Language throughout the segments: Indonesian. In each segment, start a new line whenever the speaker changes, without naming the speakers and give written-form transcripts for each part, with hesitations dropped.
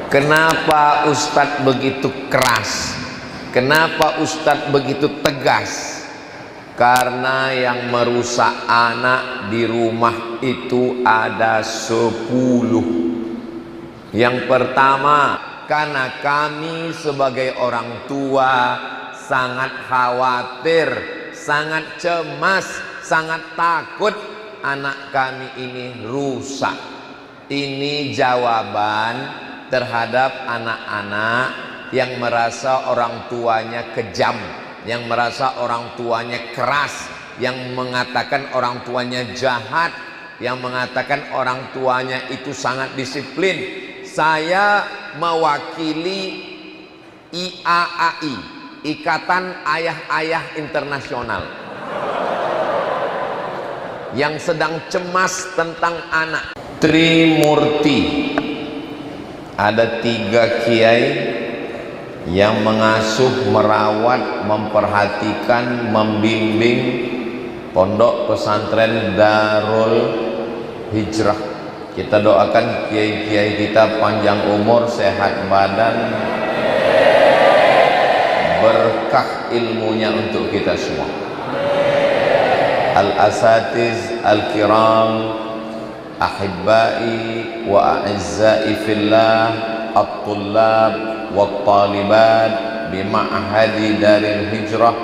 Kenapa Ustadz begitu keras? Kenapa Ustadz begitu tegas? Karena yang merusak anak di rumah itu ada 10. Yang pertama, karena kami sebagai orang tua sangat khawatir, sangat cemas, sangat takut anak kami ini rusak. Ini jawaban terhadap anak-anak yang merasa orang tuanya kejam, yang merasa orang tuanya keras, yang mengatakan orang tuanya jahat, yang mengatakan orang tuanya itu sangat disiplin. Saya mewakili IAAI, Ikatan Ayah-Ayah Internasional, yang sedang cemas tentang anak. Trimurti, ada 3 kiai yang mengasuh, merawat, memperhatikan, membimbing pondok pesantren Darul Hijrah. Kita doakan kiai-kiai kita panjang umur, sehat badan, berkah ilmunya untuk kita semua. Al-asatiz al-kiram, ahibbai wa a'izzai fillah, at-tullab wat-talibat bi ma'hadi Darul Hijrah,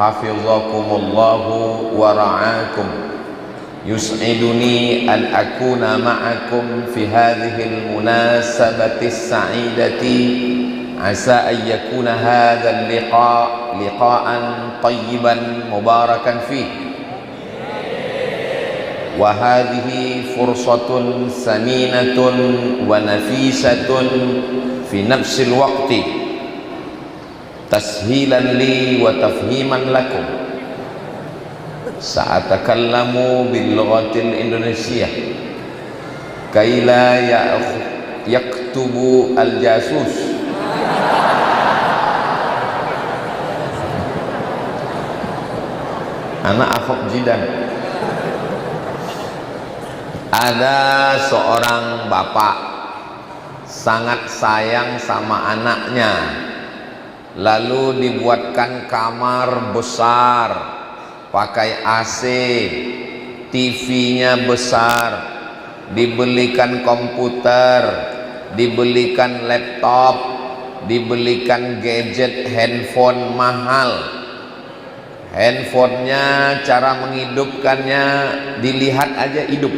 hafizakumullahu wa ra'akum. Yus'iduni an akuna ma'akum fi hadhihi al-munasabati as-sa'idati. Asa an yakuna hadha al-liqa' liqa'an tayyiban mubarakan fihi. Wa hadhihi fursatun saminatun wa nafisatun fi nafsil waqti tashilan li wa tafhiman lakum. Sa'atakallamu bil lughatil Indonesiah kay la yaktubu al jasus. Anak akhok jidan. Ada seorang bapak sangat sayang sama anaknya, lalu dibuatkan kamar besar, pakai AC, TV-nya besar, dibelikan komputer, dibelikan laptop, dibelikan gadget handphone mahal. Handphonenya, cara menghidupkannya dilihat aja hidup.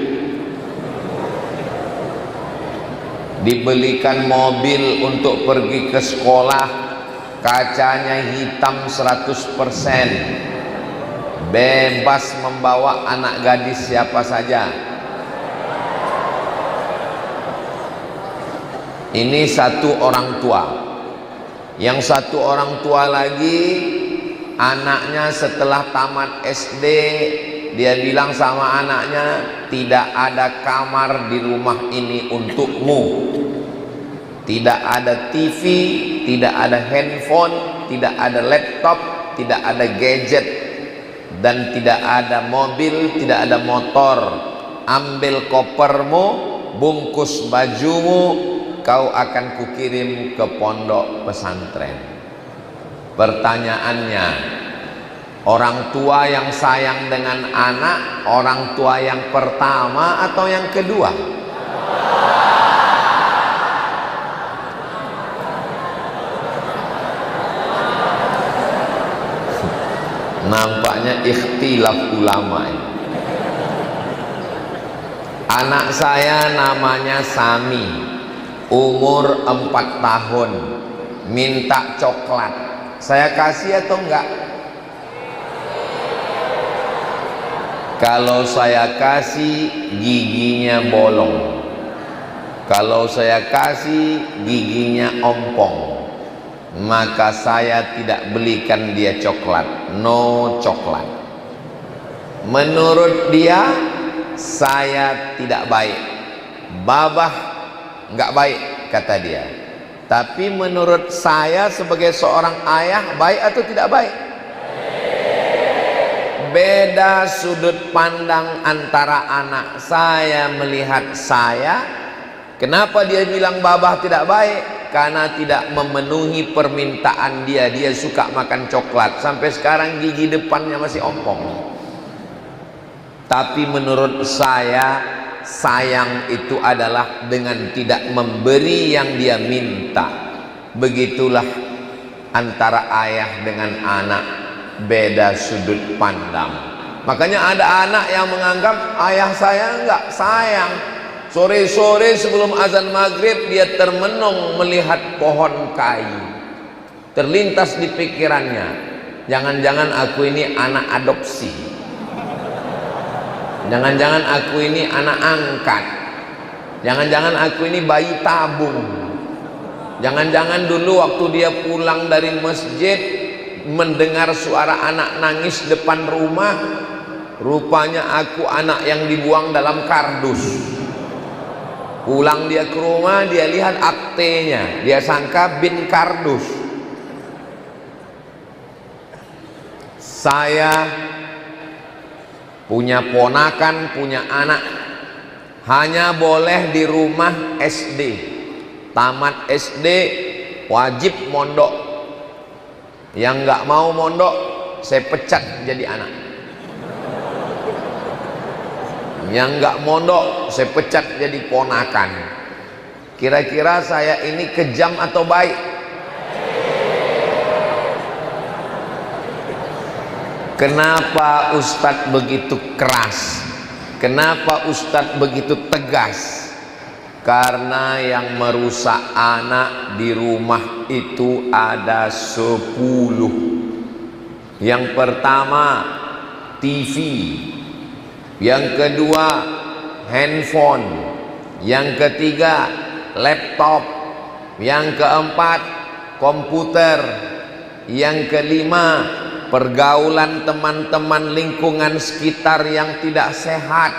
Dibelikan mobil untuk pergi ke sekolah, kacanya hitam 100%, bebas membawa anak gadis siapa saja. Ini satu orang tua. Yang satu orang tua lagi, anaknya setelah tamat SD, dia bilang sama anaknya, tidak ada kamar di rumah ini untukmu, tidak ada TV, tidak ada handphone, tidak ada laptop, tidak ada gadget, dan tidak ada mobil, tidak ada motor. Ambil kopermu, bungkus bajumu, kau akan kukirim ke pondok pesantren. Pertanyaannya, orang tua yang sayang dengan anak, orang tua yang pertama atau yang kedua? Nampaknya ikhtilaf ulama ini. Anak saya namanya Sami, umur 4 tahun, minta coklat. Saya kasih atau enggak? Kalau saya kasih, giginya bolong. Kalau saya kasih, giginya ompong. Maka saya tidak belikan dia coklat. No coklat. Menurut dia, saya tidak baik. Babah nggak baik, kata dia. Tapi menurut saya sebagai seorang ayah, baik atau tidak baik? Beda sudut pandang antara anak saya melihat saya Kenapa dia bilang babah tidak baik? Karena tidak memenuhi permintaan dia. Dia suka makan coklat, sampai sekarang gigi depannya masih ompong. Tapi menurut saya, sayang itu adalah dengan tidak memberi yang dia minta. Begitulah antara ayah dengan anak, beda sudut pandang. Makanya ada anak yang menganggap ayah saya enggak sayang. Sore-sore sebelum azan maghrib dia termenung melihat pohon kayu. Terlintas di pikirannya, jangan-jangan aku ini anak adopsi, jangan-jangan aku ini anak angkat, jangan-jangan aku ini bayi tabung, jangan-jangan dulu waktu dia pulang dari masjid mendengar suara anak nangis depan rumah, rupanya aku anak yang dibuang dalam kardus. Pulang dia ke rumah, dia lihat aktenya, dia sangka bin kardus. Saya punya ponakan, punya anak, hanya boleh di rumah SD. Tamat SD wajib mondok. Yang nggak mau mondok, saya pecat jadi anak. Yang nggak mondok, saya pecat jadi ponakan. Kira-kira saya ini kejam atau baik? Kenapa Ustadz begitu keras? Kenapa Ustadz begitu tegas? Karena yang merusak anak di rumah itu ada 10. Yang pertama TV, yang kedua handphone, yang ketiga laptop, yang keempat komputer, yang kelima pergaulan teman-teman lingkungan sekitar yang tidak sehat,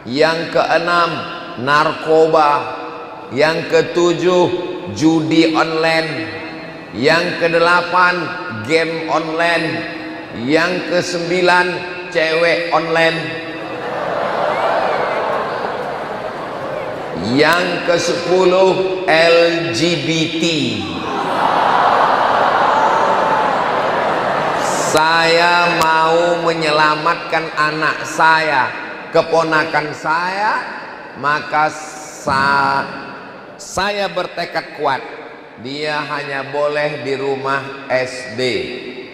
yang keenam narkoba, yang ketujuh judi online, yang kedelapan game online, yang kesembilan cewek online, yang ke-10 LGBT. Saya mau menyelamatkan anak saya, keponakan saya, maka saya bertekad kuat, dia hanya boleh di rumah SD.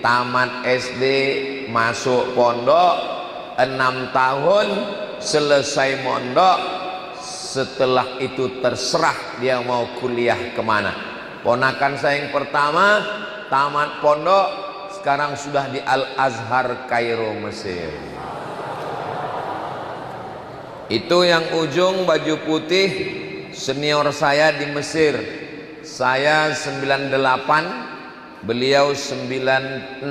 Tamat SD masuk pondok 6 tahun, selesai mondok. Setelah itu terserah dia mau kuliah kemana. Ponakan saya yang pertama tamat pondok, sekarang sudah di Al-Azhar Kairo, Mesir. Itu yang ujung baju putih senior saya di Mesir. Saya 98, beliau 96.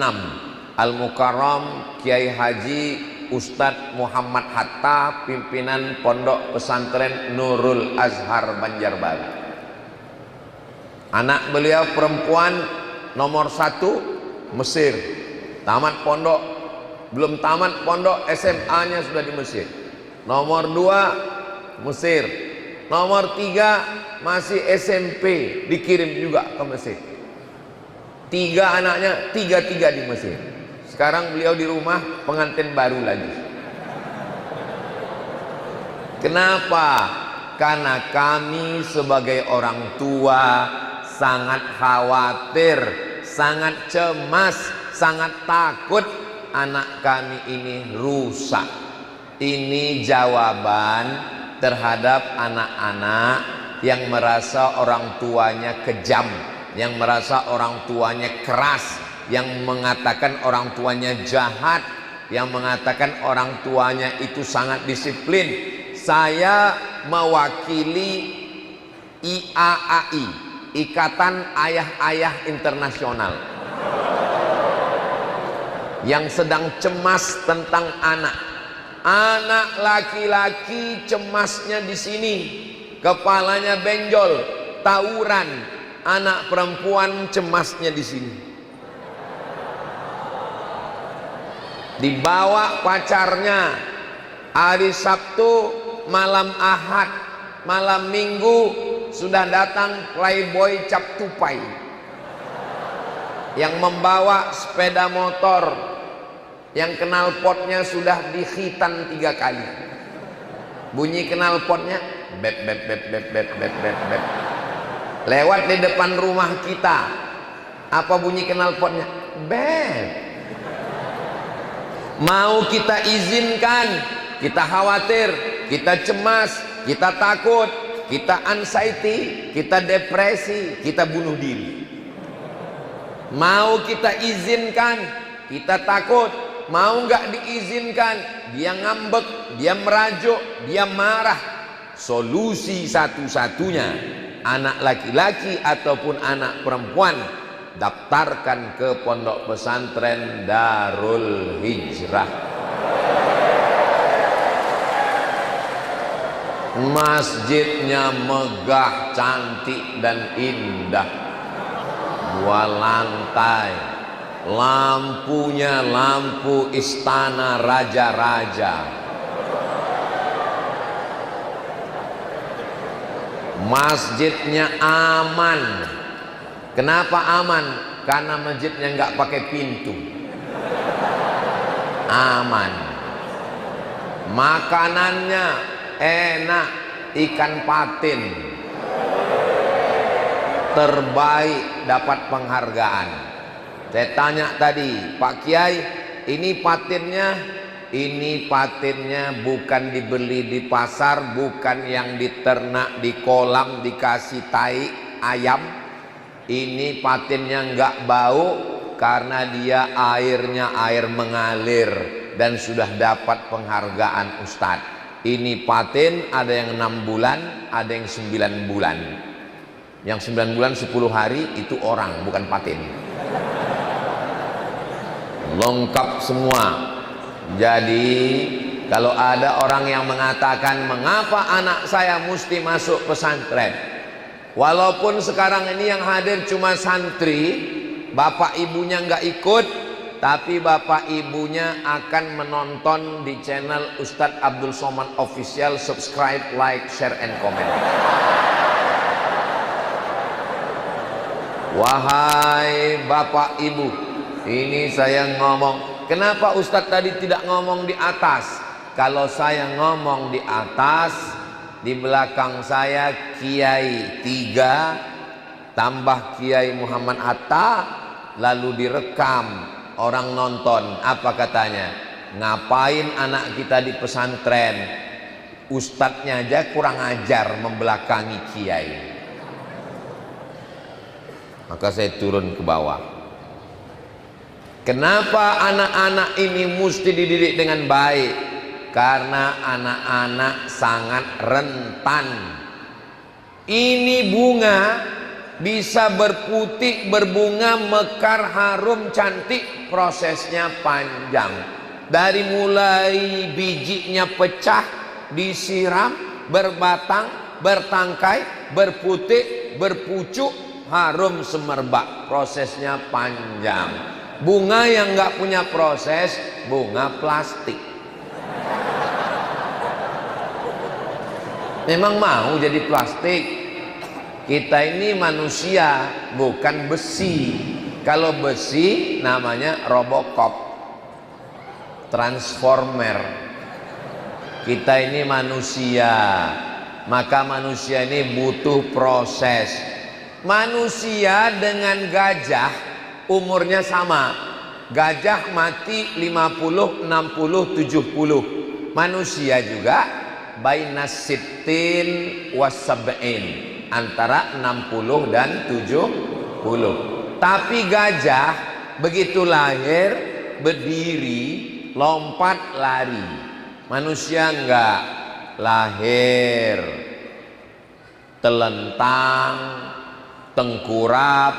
Al-Mukarram Kiai Haji Ustadz Muhammad Hatta, pimpinan Pondok Pesantren Nurul Azhar Banjarbaru. Anak beliau perempuan nomor 1 Mesir, tamat pondok, belum tamat pondok SMA-nya sudah di Mesir. Nomor 2 Mesir, nomor 3 masih SMP, dikirim juga ke Mesir. 3 anaknya, 3 di Mesir. Sekarang beliau di rumah, pengantin baru lagi. Kenapa? Karena kami sebagai orang tua sangat khawatir, sangat cemas, sangat takut anak kami ini rusak. Ini jawaban terhadap anak-anak yang merasa orang tuanya kejam, yang merasa orang tuanya keras, yang mengatakan orang tuanya jahat, yang mengatakan orang tuanya itu sangat disiplin. Saya mewakili IAAI, Ikatan Ayah-Ayah Internasional, yang sedang cemas tentang anak. Anak laki-laki cemasnya di sini, kepalanya benjol, tawuran. Anak perempuan cemasnya di sini. Dibawa pacarnya hari Sabtu malam Ahad malam minggu sudah datang playboy cap tupai yang membawa sepeda motor yang knalpotnya sudah dikhitan 3 kali. Bunyi knalpotnya bep bep bep bep bep bep bep bep. Lewat di depan rumah kita, apa bunyi knalpotnya? Bep. Mau kita izinkan, kita khawatir, kita cemas, kita takut, kita anxiety, kita depresi, kita bunuh diri. Mau kita izinkan, kita takut. Mau nggak diizinkan, dia ngambek, dia merajuk, dia marah. Solusi satu-satunya, anak laki-laki ataupun anak perempuan, daftarkan ke pondok pesantren Darul Hijrah. Masjidnya megah, cantik dan indah. 2 lantai, lampunya lampu istana raja-raja. Masjidnya aman. Kenapa aman? Karena masjidnya nggak pakai pintu. Aman. Makanannya enak, ikan patin terbaik, dapat penghargaan. Saya tanya tadi, Pak Kiai, ini patinnya bukan dibeli di pasar, bukan yang diternak di kolam dikasih tai ayam. Ini patinnya nggak bau karena dia airnya air mengalir dan sudah dapat penghargaan Ustadz. Ini patin ada yang 6 bulan, ada yang 9 bulan. Yang 9 bulan 10 hari itu orang, bukan patin. Lengkap semua. Jadi kalau ada orang yang mengatakan mengapa anak saya mesti masuk pesantren, walaupun sekarang ini yang hadir cuma santri, bapak ibunya nggak ikut, tapi bapak ibunya akan menonton di channel Ustadz Abdul Somad Official. Subscribe, like, share, and comment. Wahai bapak ibu, ini saya ngomong. Kenapa Ustadz tadi tidak ngomong di atas? Kalau saya ngomong di atas, di belakang saya Kiai 3 tambah Kiai Muhammad Atta, lalu direkam, orang nonton. Apa katanya? Ngapain anak kita di pesantren? Ustadznya aja kurang ajar membelakangi Kiai. Maka saya turun ke bawah. Kenapa anak-anak ini mesti dididik dengan baik? Karena anak-anak sangat rentan. Ini bunga bisa berputik, berbunga, mekar, harum, cantik, prosesnya panjang. Dari mulai bijinya pecah, disiram, berbatang, bertangkai, berputik, berpucuk, harum semerbak, prosesnya panjang. Bunga yang nggak punya proses, bunga plastik. Memang mau jadi plastik? Kita ini manusia, bukan besi. Kalau besi namanya Robocop, Transformer. Kita ini manusia, maka manusia ini butuh proses. Manusia dengan gajah umurnya sama. Gajah mati 50, 60, 70. Manusia juga bainas sittin wasab'in, antara 60 dan 70. Tapi gajah begitu lahir berdiri, lompat, lari. Manusia enggak, lahir telentang, tengkurap,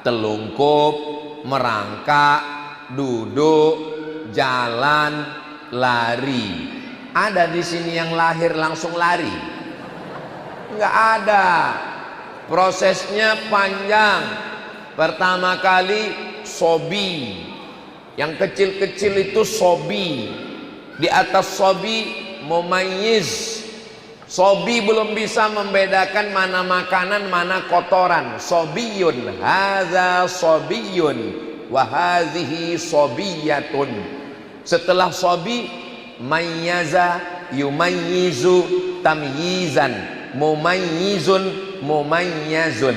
telungkup, merangkak, duduk, jalan, lari. Ada di sini yang lahir langsung lari? Enggak ada. Prosesnya panjang. Pertama kali sobi, yang kecil-kecil itu sobi. Di atas sobi mumayyiz, Sobi belum bisa membedakan mana makanan, mana kotoran. Sobiyun, hadza sobiyun, wa hadhihi sobiyatun. Setelah sobi, mayyaza, yumayyizu, tamyizan, mumayyizun, mumayyazun.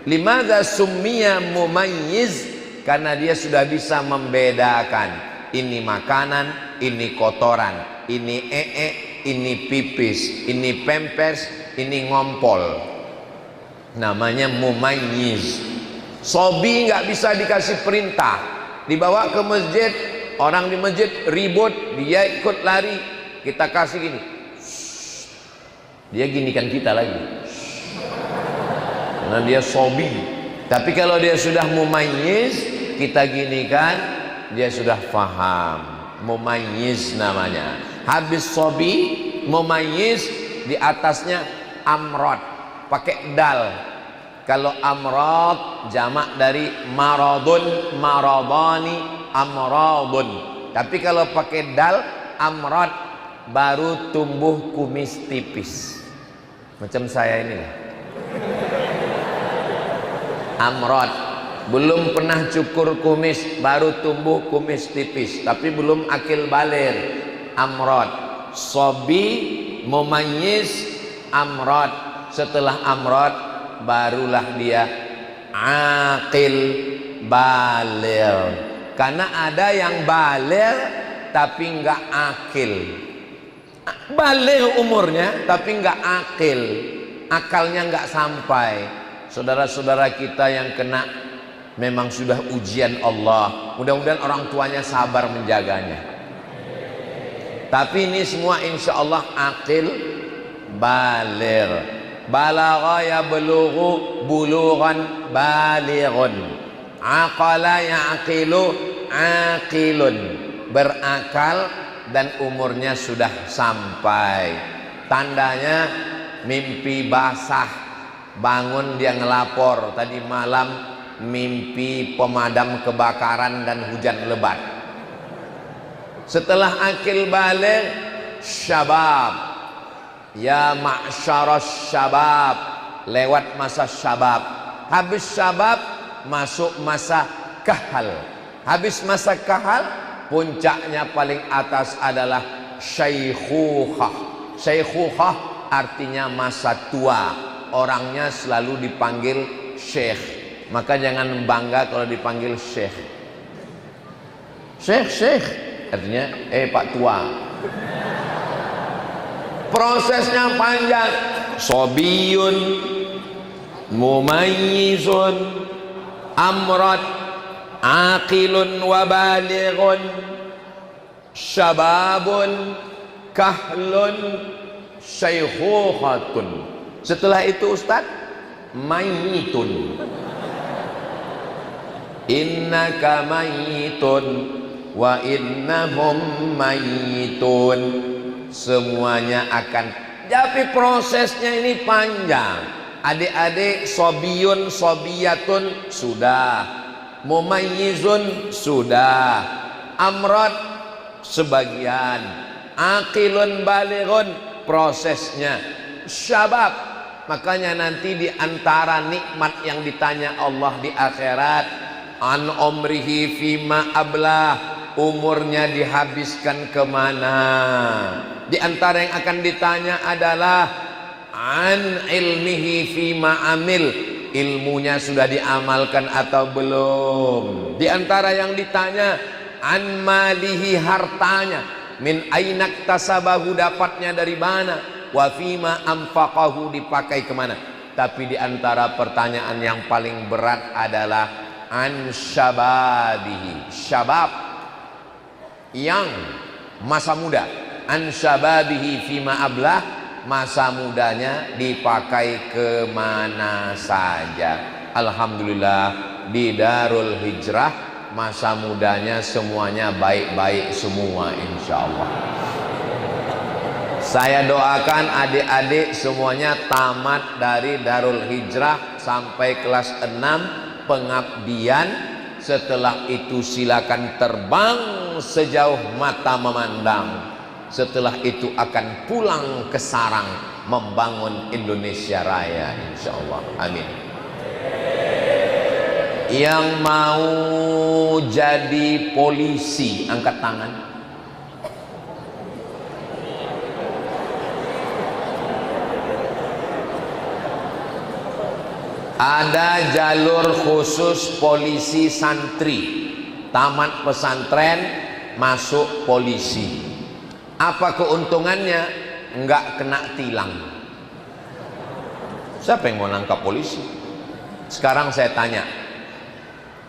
Limadza summiya mumayyiz? Karena dia sudah bisa membedakan. Ini makanan, ini kotoran, ini ini pipis, ini pempers, ini ngompol. Namanya mumayyiz. Sobi nggak bisa dikasih perintah, dibawa ke masjid, orang di masjid ribut, dia ikut lari, kita kasih gini, dia ginikan kita lagi, karena dia sobi. Tapi kalau dia sudah mumayyiz, kita ginikan, dia sudah faham. Mumayyiz namanya. Habis sobi, mumayyiz, di atasnya amrod, pakai dal. Kalau amrod jamak dari maradun, maradani, amradun. Tapi kalau pakai dal, amrod, baru tumbuh kumis tipis macam saya ini. Amrod, belum pernah cukur kumis, baru tumbuh kumis tipis, tapi belum akil baligh. Amrod, sobi, mumayyiz, amrod. Setelah amrod, barulah dia akil baligh. Karena ada yang baligh tapi enggak akil. Baligh umurnya tapi enggak akil, akalnya enggak sampai. Saudara-saudara kita yang kena memang sudah ujian Allah, mudah-mudahan orang tuanya sabar menjaganya. Tapi ini semua insya Allah akil baligh. Balagha yablughu bulughan balighun. Aqala ya'qilu aqilun. Berakal dan umurnya sudah sampai. Tandanya mimpi basah, bangun dia ngelapor, tadi malam mimpi pemadam kebakaran dan hujan lebat. Setelah akil baligh, syabab, ya ma'syaras syabab, lewat masa syabab. Habis syabab, masuk masa kahal. Habis masa kahal, puncaknya paling atas adalah syaikhukhah. Syaikhukhah artinya masa tua. Orangnya selalu dipanggil syekh. Maka jangan bangga kalau dipanggil syekh. Syekh artinya Pak tua. Prosesnya panjang. Sobiyun, mumayyizun, amrad, aqilun wa balighun, syababun, kahlun, syaikhuhatun. Setelah itu Ustaz, mayyitun. Innaka mayyitun wa innahum mayyitun. Semuanya akan, tapi prosesnya ini panjang. Adik-adik, sobiyun, sobiyatun sudah, mumayyizun sudah, amrad sebagian, aqilun balighun prosesnya, syabab. Makanya nanti di antara nikmat yang ditanya Allah di akhirat, an umrihi fima ablah, umurnya dihabiskan kemana. Di antara yang akan ditanya adalah an ilmihi fima amil, ilmunya sudah diamalkan atau belum. Di antara yang ditanya an malihi, hartanya, min ainak tasabahu, dapatnya dari mana, wa fima anfaqahu, dipakai kemana. Tapi di antara pertanyaan yang paling berat adalah an syababihi, syabab yang masa muda. An syababihi fima ablah, masa mudanya dipakai kemana saja. Alhamdulillah di Darul Hijrah masa mudanya semuanya baik-baik semua, insya Allah. Saya doakan adik-adik semuanya tamat dari Darul Hijrah sampai kelas 6 pengabdian. Setelah itu silakan terbang sejauh mata memandang. Setelah itu akan pulang ke sarang. membangun Indonesia Raya, insya Allah. Amin. Yang mau jadi polisi angkat tangan. Ada jalur khusus polisi santri, tamat pesantren masuk polisi. Apa keuntungannya? Enggak kena tilang. Siapa yang mau nangkap polisi? Sekarang saya tanya,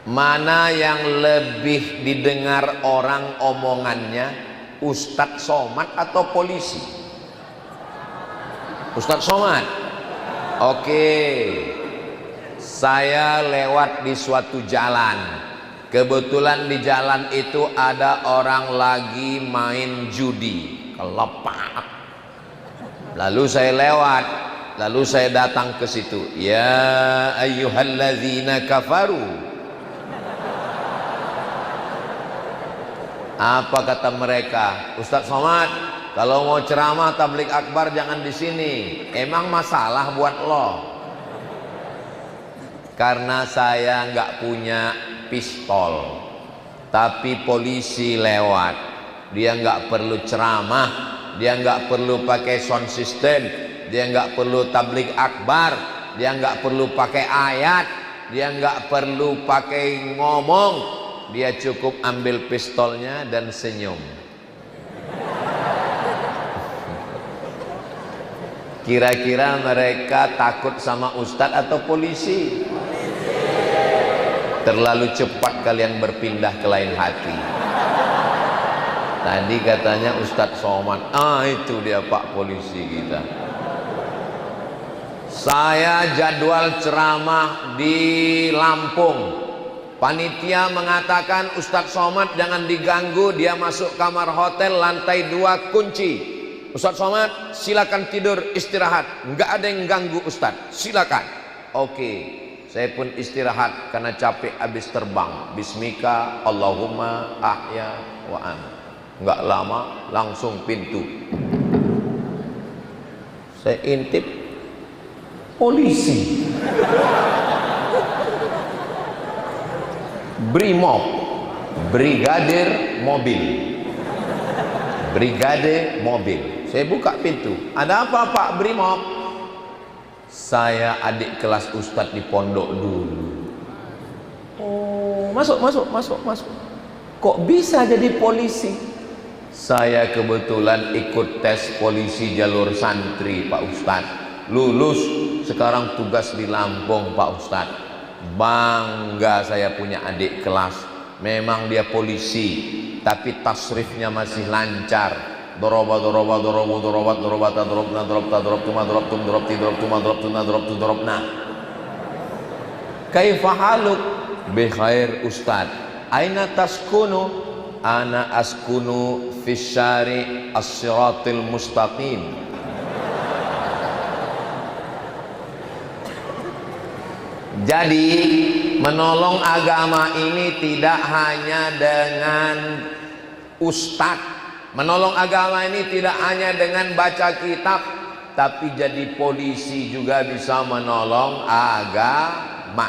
mana yang lebih didengar orang omongannya, Ustadz Somad atau polisi? Ustadz Somad. Oke. Saya lewat di suatu jalan, kebetulan di jalan itu ada orang lagi main judi, kelepak. Lalu saya lewat, lalu saya datang ke situ. Ya ayyuhalladzina kafaru. Apa kata mereka? Ustadz Somad, kalau mau ceramah tabligh akbar jangan di sini. Emang masalah buat lo? Karena saya nggak punya pistol, tapi polisi lewat, dia nggak perlu ceramah, dia nggak perlu pakai sound system, dia nggak perlu tabligh akbar, dia nggak perlu pakai ayat, dia nggak perlu pakai ngomong, dia cukup ambil pistolnya dan senyum. Kira-kira mereka takut sama ustadz atau polisi? Terlalu cepat kalian berpindah ke lain hati. Tadi katanya Ustadz Somad, itu dia Pak Polisi kita. Saya jadwal ceramah di Lampung. Panitia mengatakan Ustadz Somad jangan diganggu, dia masuk kamar hotel lantai 2 kunci. Ustadz Somad silakan tidur istirahat, nggak ada yang ganggu Ustadz, silakan. Oke. Saya pun istirahat karena capek habis terbang. Bismika Allahumma ahya wa am. Enggak lama langsung pintu. Saya intip polisi. Brimob, brigadir mobil. Brigade mobil. Saya buka pintu. Ada apa Pak Brimob? Saya adik kelas ustadz di pondok dulu. Oh, masuk. Kok bisa jadi polisi? Saya kebetulan ikut tes polisi jalur santri Pak Ustadz. Lulus, sekarang tugas di Lampung Pak Ustadz. Bangga saya punya adik kelas. Memang dia polisi, tapi tasrifnya masih lancar. Doroba kaifa haluk bi khair ustad aina taskunu ana askunu fis syari as-siratil mustaqim. Jadi menolong agama ini tidak hanya dengan ustadz. Menolong agama ini tidak hanya dengan baca kitab, tapi jadi polisi juga bisa menolong agama.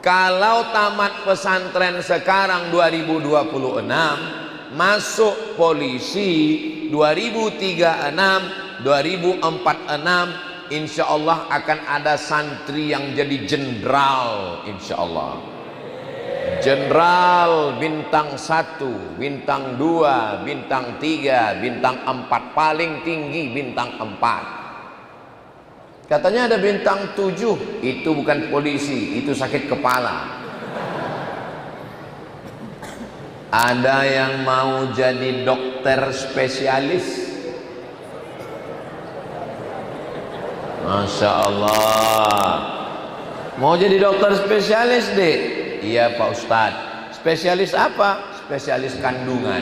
Kalau tamat pesantren sekarang 2026, masuk polisi 2036, 2046, insya Allah akan ada santri yang jadi jenderal, insya Allah. Jenderal bintang 1, bintang 2, bintang 3, bintang 4, paling tinggi bintang 4. Katanya ada bintang 7, itu bukan polisi, itu sakit kepala. Ada yang mau jadi dokter spesialis? Masya Allah. Mau jadi dokter spesialis deh? Iya Pak Ustadz. Spesialis apa? Spesialis kandungan.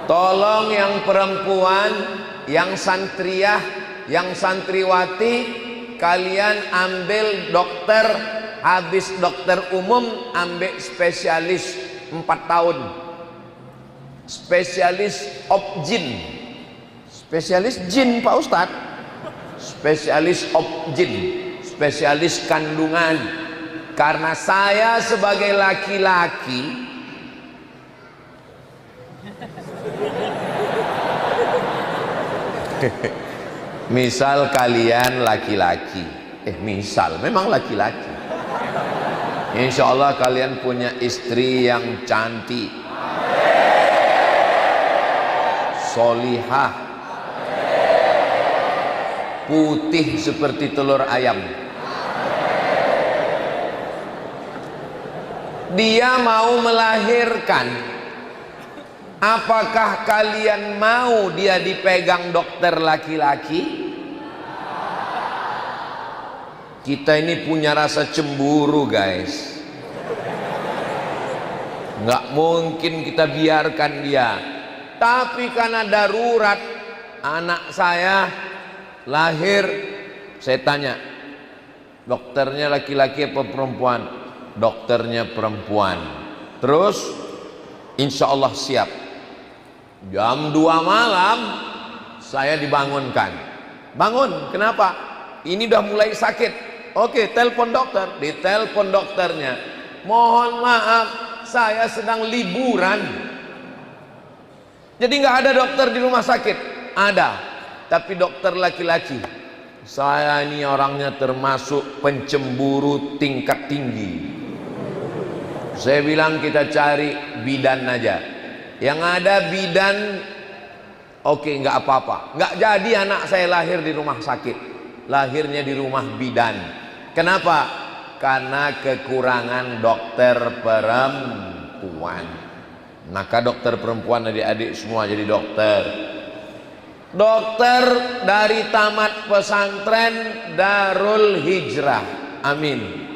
Tolong yang perempuan, yang santriah, yang santriwati, kalian ambil dokter, habis dokter umum ambil spesialis 4 tahun. spesialis jin. Spesialis jin Pak Ustadz. Spesialis jin, spesialis kandungan. Karena saya sebagai laki-laki, misal kalian laki-laki, misal memang laki-laki, insya Allah kalian punya istri yang cantik, solihah, putih seperti telur ayam. Dia mau melahirkan, apakah kalian mau dia dipegang dokter laki-laki? Kita ini punya rasa cemburu guys, nggak mungkin kita biarkan dia. Tapi karena darurat, anak saya lahir, saya tanya, dokternya laki-laki apa perempuan? Dokternya perempuan. Terus insya Allah siap. Jam 2 malam saya dibangunkan. Bangun, kenapa? Ini udah mulai sakit. Oke, telepon dokter. Ditelepon dokternya, mohon maaf, saya sedang liburan. Jadi nggak ada dokter di rumah sakit. Ada, tapi dokter laki-laki. Saya ini orangnya termasuk pencemburu tingkat tinggi. Saya bilang kita cari bidan aja. Yang ada bidan, oke, nggak apa-apa. Nggak jadi anak saya lahir di rumah sakit. Lahirnya di rumah bidan. Kenapa? Karena kekurangan dokter perempuan. Maka dokter perempuan, adik-adik semua jadi dokter. Dokter dari tamat pesantren Darul Hijrah. Amin.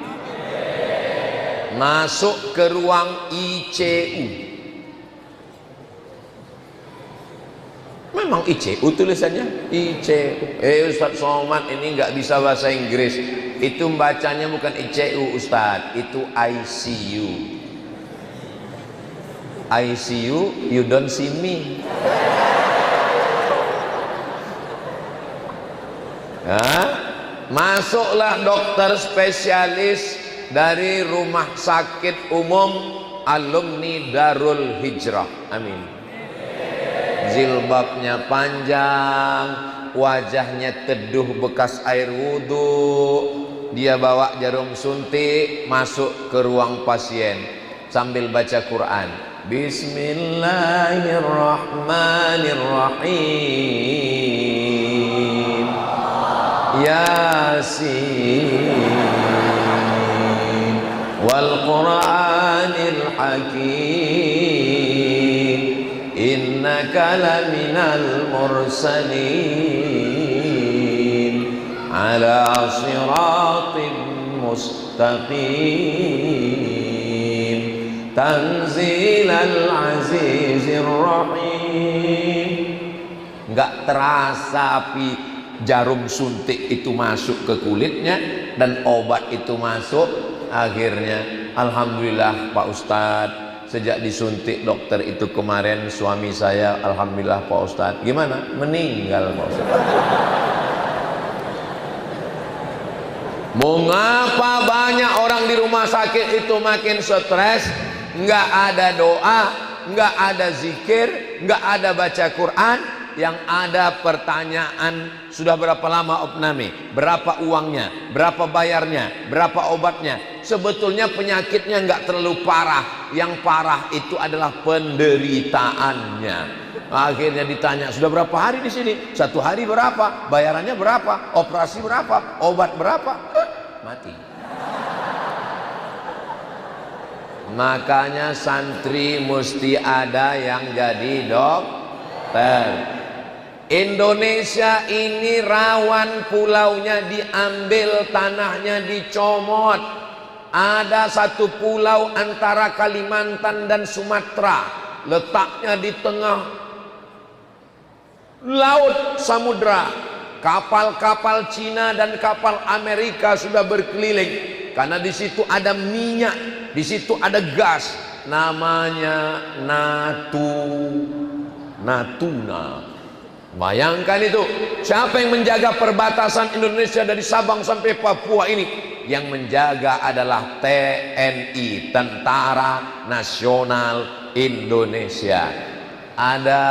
Masuk ke ruang ICU. Memang ICU tulisannya, ICU. Ustadz Somad ini nggak bisa bahasa Inggris. Itu bacanya bukan ICU Ustadz, itu ICU. ICU, you don't see me. Nah, masuklah dokter spesialis dari rumah sakit umum alumni Darul Hijrah. Amin. Jilbabnya panjang, wajahnya teduh bekas air wudhu. Dia bawa jarum suntik, masuk ke ruang pasien sambil baca Quran. Bismillahirrahmanirrahim. Yasin wal Qur'anil Hakim, innaka laminal mursalin ala siratin mustaqim, tanzilal azizir rahim. Enggak terasa api jarum suntik itu masuk ke kulitnya dan obat itu masuk. Akhirnya alhamdulillah Pak Ustadz, sejak disuntik dokter itu kemarin suami saya, alhamdulillah Pak Ustadz, gimana? Meninggal Pak Ustadz. Mengapa banyak orang di rumah sakit itu makin stres? Nggak ada doa, nggak ada zikir, nggak ada baca Quran. Yang ada pertanyaan, sudah berapa lama opname, berapa uangnya, berapa bayarnya, berapa obatnya. Sebetulnya penyakitnya nggak terlalu parah, yang parah itu adalah penderitaannya. Akhirnya ditanya, sudah berapa hari di sini? 1 hari berapa? Bayarannya berapa? Operasi berapa? Obat berapa? Mati. Makanya santri mesti ada yang jadi dokter. Indonesia ini rawan, pulaunya diambil, tanahnya dicomot. Ada satu pulau antara Kalimantan dan Sumatera, letaknya di tengah laut samudra. Kapal-kapal Cina dan kapal Amerika sudah berkeliling karena di situ ada minyak, di situ ada gas. namanya Natuna. Bayangkan itu, siapa yang menjaga perbatasan Indonesia dari Sabang sampai Papua ini? Yang menjaga adalah TNI, Tentara Nasional Indonesia. Ada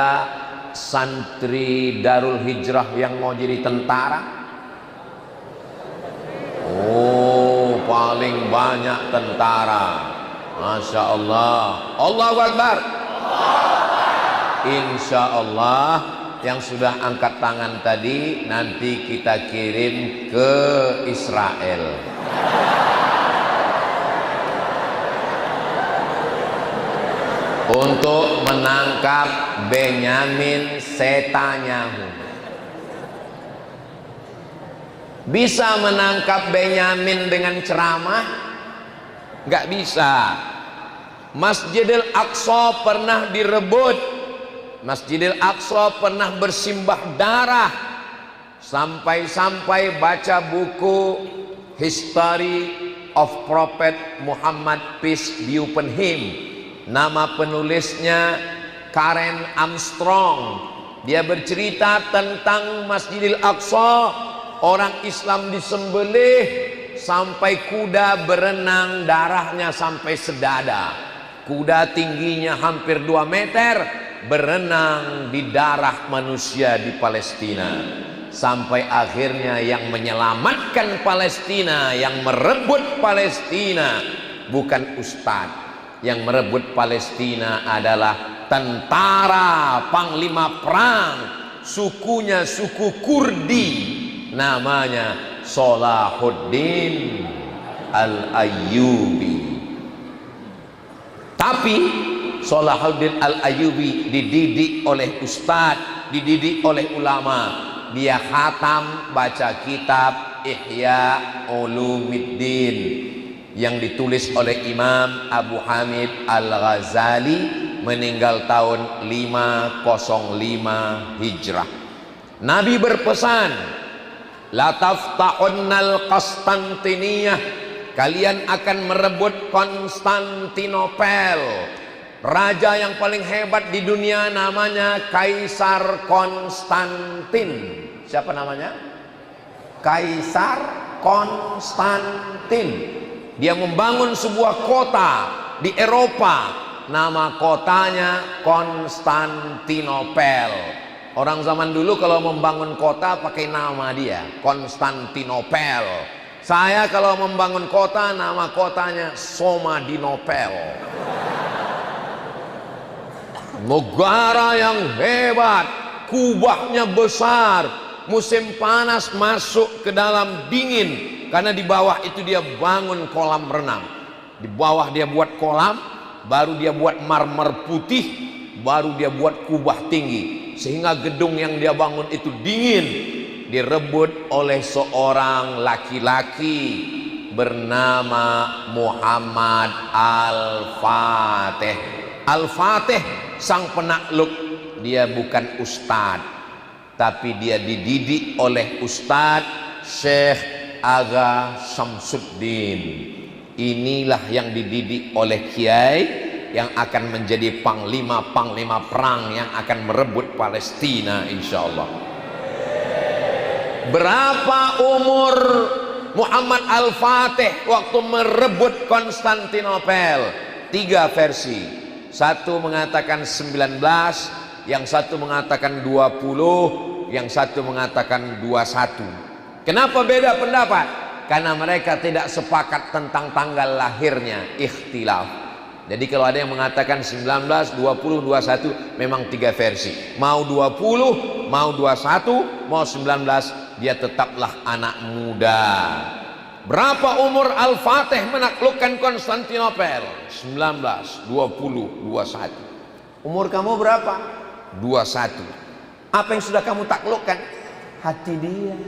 santri Darul Hijrah yang mau jadi tentara? Oh, paling banyak tentara. Masya Allah. Allahu Akbar. Insya Allah yang sudah angkat tangan tadi nanti kita kirim ke Israel. Untuk menangkap Benyamin Netanyahu. Bisa menangkap Benyamin dengan ceramah? Nggak bisa. Masjidil Aqsa pernah direbut. Masjidil Aqsa pernah bersimbah darah. Sampai-sampai baca buku History of Prophet Muhammad, peace be upon him. Nama penulisnya Karen Armstrong. Dia bercerita tentang Masjidil Aqsa. Orang Islam disembelih sampai kuda berenang, darahnya sampai sedada. Kuda tingginya hampir 2 meter, berenang di darah manusia di Palestina. Sampai akhirnya yang menyelamatkan Palestina, yang merebut Palestina bukan ustadz. Yang merebut Palestina adalah tentara panglima perang, sukunya suku Kurdi, namanya Salahuddin Al-Ayyubi. Tapi Salahuddin Al-Ayyubi dididik oleh ustadz, dididik oleh ulama. Dia khatam baca kitab Ihya Ulumuddin yang ditulis oleh Imam Abu Hamid Al-Ghazali, meninggal tahun 505 Hijrah. Nabi berpesan, la taftahunnal Konstantiniyah, kalian akan merebut Konstantinopel. Raja yang paling hebat di dunia namanya Kaisar Konstantin. Siapa namanya? Kaisar Konstantin. Dia membangun sebuah kota di Eropa, nama kotanya Konstantinopel. Orang zaman dulu kalau membangun kota pakai nama dia, Konstantinopel. Saya kalau membangun kota, nama kotanya Somadinopel. Negara yang hebat, kubahnya besar, musim panas masuk ke dalam dingin. Karena di bawah itu dia bangun kolam renang. Di bawah dia buat kolam, baru dia buat marmer putih, baru dia buat kubah tinggi. Sehingga gedung yang dia bangun itu dingin. Direbut oleh seorang laki-laki bernama Muhammad Al-Fatih. Al-Fatih sang penakluk, dia bukan ustadz, tapi dia dididik oleh ustadz Syekh Aga Syamsuddin. Inilah yang dididik oleh kiai yang akan menjadi panglima-panglima perang yang akan merebut Palestina insyaallah. Berapa umur Muhammad Al-Fatih waktu merebut Konstantinopel? 3 versi. Satu mengatakan 19, yang satu mengatakan 20, yang satu mengatakan 21. Kenapa beda pendapat? Karena mereka tidak sepakat tentang tanggal lahirnya, ikhtilaf. Jadi kalau ada yang mengatakan 19, 20, 21, memang 3 versi. Mau 20, mau 21, mau 19, dia tetaplah anak muda. Berapa umur Al-Fatih menaklukkan Konstantinopel? 19, 20, 21. Umur kamu berapa? 21. Apa yang sudah kamu taklukkan? Hati dia.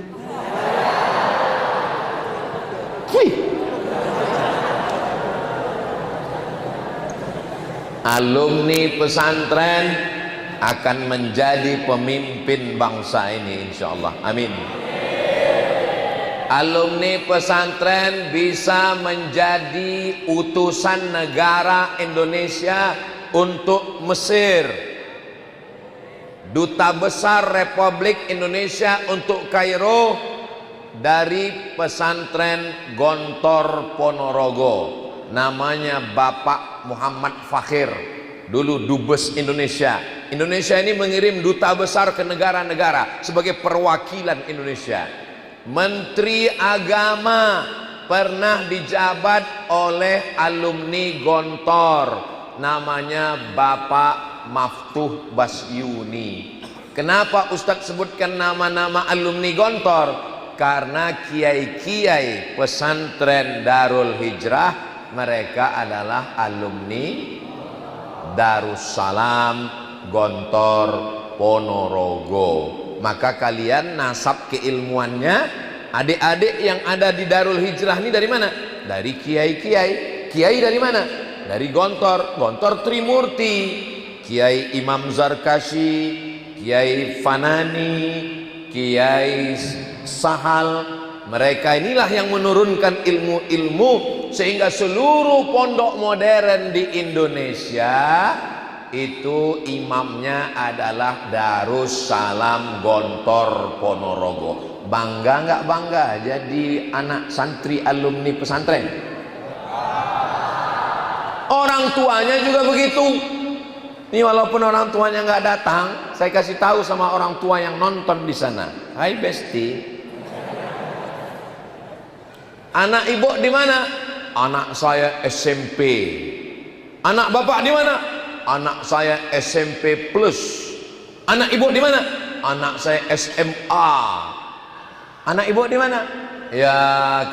Alumni pesantren akan menjadi pemimpin bangsa ini insyaallah. Amin. Alumni pesantren bisa menjadi utusan negara Indonesia untuk Mesir, duta besar Republik Indonesia untuk Kairo dari pesantren Gontor Ponorogo. Namanya Bapak Muhammad Fakhir, dulu dubes Indonesia. Indonesia ini mengirim duta besar ke negara-negara sebagai perwakilan Indonesia. Menteri Agama pernah dijabat oleh alumni Gontor, namanya Bapak Maftuh Basyuni. Kenapa Ustadz sebutkan nama-nama alumni Gontor? Karena kiai-kiai pesantren Darul Hijrah mereka adalah alumni Darussalam Gontor Ponorogo. Maka kalian nasab keilmuannya, adik-adik yang ada di Darul Hijrah ini dari mana? Dari kiai-kiai. Kiai dari mana? Dari Gontor. Gontor Trimurti, Kiai Imam Zarkashi, Kiai Fanani, Kiai Sahal. Mereka inilah yang menurunkan ilmu-ilmu sehingga seluruh pondok modern di Indonesia itu imamnya adalah Darussalam Gontor Ponorogo. Bangga nggak bangga jadi anak santri alumni pesantren? Orang tuanya juga begitu. Ini walaupun orang tuanya nggak datang, saya kasih tahu sama orang tua yang nonton di sana. Hai Besti, anak ibu di mana? Anak saya SMP. Anak bapak di mana? Anak saya SMP plus. Anak ibu di mana? Anak saya SMA. Anak ibu di mana? Ya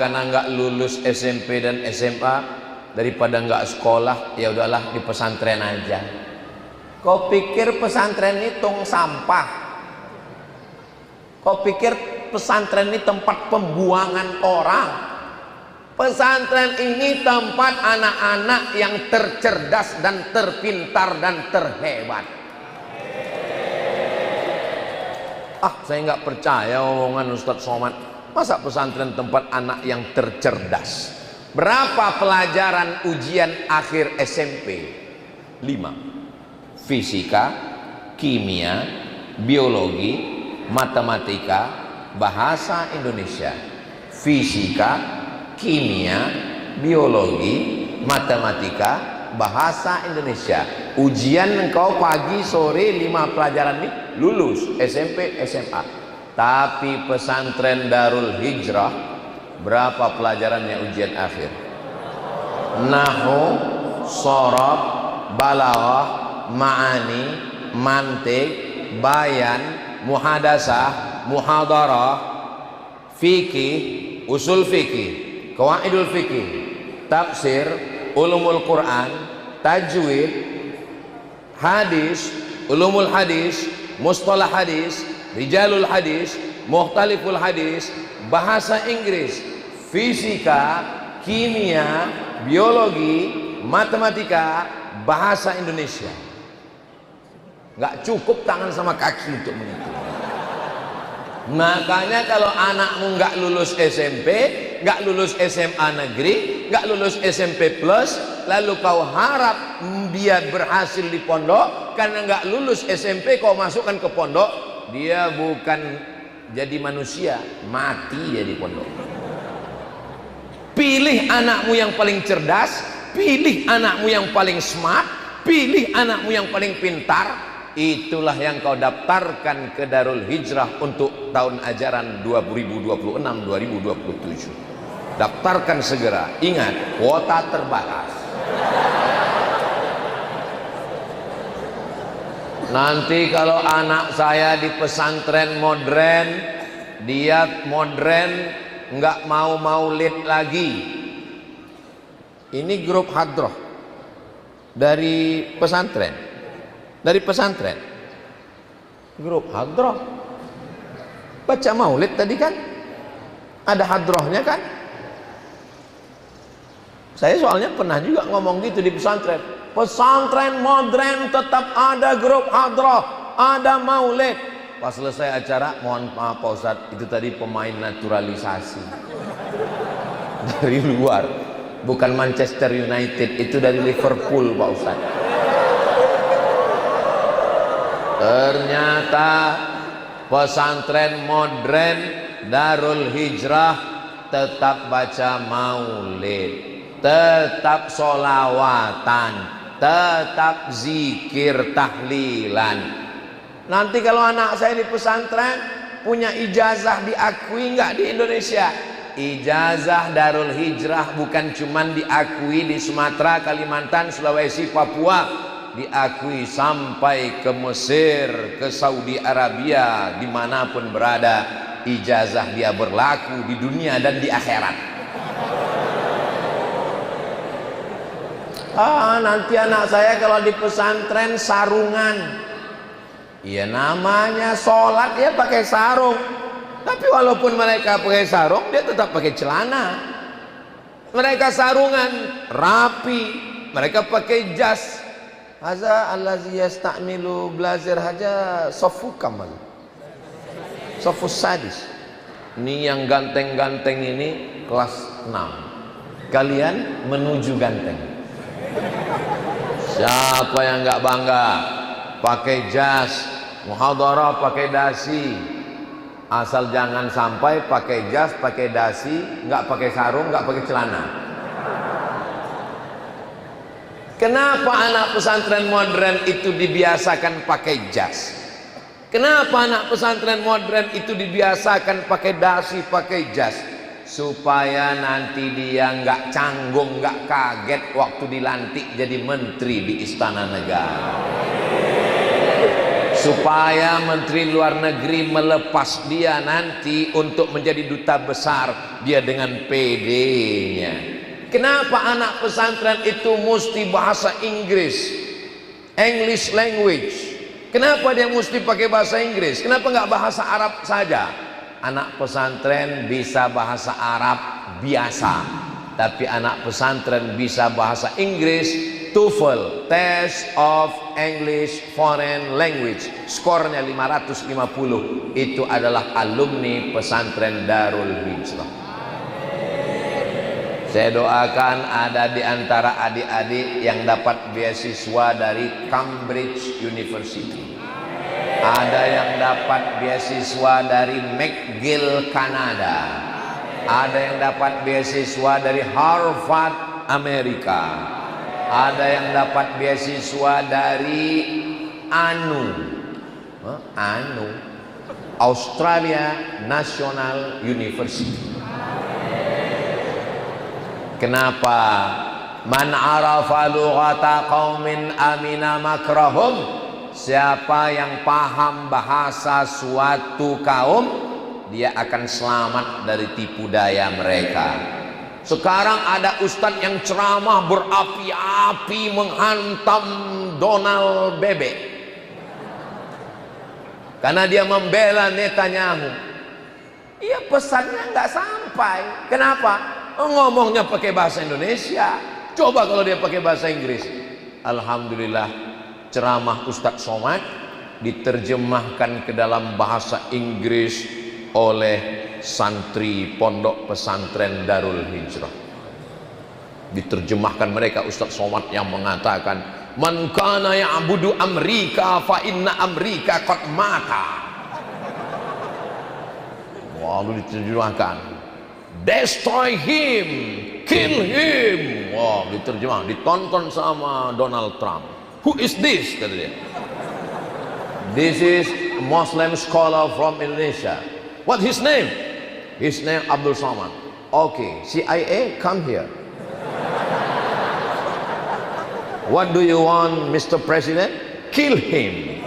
karena nggak lulus SMP dan SMA, daripada nggak sekolah, ya udahlah di pesantren aja. Kau pikir pesantren ini tong sampah? Kau pikir pesantren ini tempat pembuangan orang? Pesantren ini tempat anak-anak yang tercerdas dan terpintar dan terhebat. Saya nggak percaya omongan Ustadz Somad. Masa pesantren tempat anak yang tercerdas? Berapa pelajaran ujian akhir SMP? 5. Fisika, kimia, biologi, matematika, bahasa Indonesia. Fisika, kimia, biologi, matematika, bahasa Indonesia. Ujian engkau pagi sore 5 pelajaran ini lulus SMP SMA. Tapi pesantren Darul Hijrah berapa pelajarannya ujian akhir? Nahwu, shorab, balaghah, ma'ani, mantik, bayan, muhadasah, muhadarah, fikih, usul fikih, qawaidul fikih, tafsir, ulumul Quran, tajwid, hadis, ulumul hadis, mustalah hadis, rijalul hadis, mukhtaliful hadis, bahasa Inggris, fisika, kimia, biologi, matematika, bahasa Indonesia. Nggak cukup tangan sama kaki untuk menghitung. Makanya kalau anakmu nggak lulus SMP, nggak lulus SMA negeri, nggak lulus SMP plus, lalu kau harap dia berhasil di pondok, karena nggak lulus SMP kau masukkan ke pondok, dia bukan jadi manusia, mati dia di pondok. Pilih anakmu yang paling cerdas, pilih anakmu yang paling smart, pilih anakmu yang paling pintar. Itulah yang kau daftarkan ke Darul Hijrah untuk tahun ajaran 2026-2027. Daftarkan segera. Ingat, kuota terbatas. Nanti kalau anak saya di pesantren modern, dia modern, nggak mau maulid lagi. Ini grup hadroh dari pesantren. Dari pesantren, grup hadroh, baca maulid tadi kan, ada hadrohnya kan. Saya soalnya pernah juga ngomong gitu di pesantren. Pesantren modern tetap ada grup hadroh, ada maulid. pas selesai acara, mohon maaf Pak Ustadz, itu tadi pemain naturalisasi dari luar, bukan Manchester United, itu dari Liverpool Pak Ustadz. Ternyata pesantren modern Darul Hijrah tetap baca maulid, tetap sholawatan, tetap zikir tahlilan. Nanti kalau anak saya di pesantren punya ijazah diakui nggak di Indonesia? Ijazah Darul Hijrah bukan cuman diakui di Sumatera, Kalimantan, Sulawesi, Papua, diakui sampai ke Mesir, ke Saudi Arabia, dimanapun berada, ijazah dia berlaku di dunia dan di akhirat. Nanti anak saya kalau di pesantren sarungan, ya namanya sholat dia pakai sarung, tapi walaupun mereka pakai sarung dia tetap pakai celana. Mereka sarungan rapi, mereka pakai jas. Haza allazi yasta'milu blazir haja sofu kamal sofu sadis. Ini yang ganteng-ganteng ini kelas 6, kalian menuju ganteng. Siapa yang nggak bangga pakai jas, muhadarah pakai dasi, asal jangan sampai pakai jas, pakai dasi, nggak pakai sarung, nggak pakai celana. Kenapa anak pesantren modern itu dibiasakan pakai jas? Kenapa anak pesantren modern itu dibiasakan pakai dasi, pakai jas? Supaya nanti dia nggak canggung, nggak kaget waktu dilantik jadi menteri di istana negara. Supaya menteri luar negeri melepas dia nanti untuk menjadi duta besar, dia dengan PD-nya. Kenapa anak pesantren itu mesti bahasa Inggris, English language? Kenapa dia mesti pakai bahasa Inggris? Kenapa nggak bahasa Arab saja? Anak pesantren bisa bahasa Arab biasa, tapi anak pesantren bisa bahasa Inggris, TOEFL, Test of English Foreign Language, skornya 550. Itu adalah alumni pesantren Darul Hijrah. Saya doakan ada di antara adik-adik yang dapat beasiswa dari Cambridge University, ada yang dapat beasiswa dari McGill Kanada, ada yang dapat beasiswa dari Harvard Amerika, ada yang dapat beasiswa dari Australia National University. Kenapa? Man arafa lughata qaumin amina makrahum. Siapa yang paham bahasa suatu kaum, dia akan selamat dari tipu daya mereka. Sekarang ada ustadz yang ceramah berapi-api menghantam Donald Bebek karena dia membela Netanyahu. Iya, pesannya nggak sampai. Kenapa? Ngomongnya pakai bahasa Indonesia. Coba kalau dia pakai bahasa Inggris. Alhamdulillah, ceramah Ustadz Somad diterjemahkan ke dalam bahasa Inggris oleh santri pondok pesantren Darul Hijrah. Diterjemahkan mereka, Ustadz Somad yang mengatakan, man kana ya'budu Amrika fa inna Amrika qad mata. Lalu diterjemahkan, destroy him, kill him. Wah, diterjemah, ditonton sama Donald Trump. Who is this? Kata dia. This is a Muslim scholar from Indonesia. What his name? His name Abdul Somad. Okay, CIA, come here. What do you want, Mr. President? Kill him.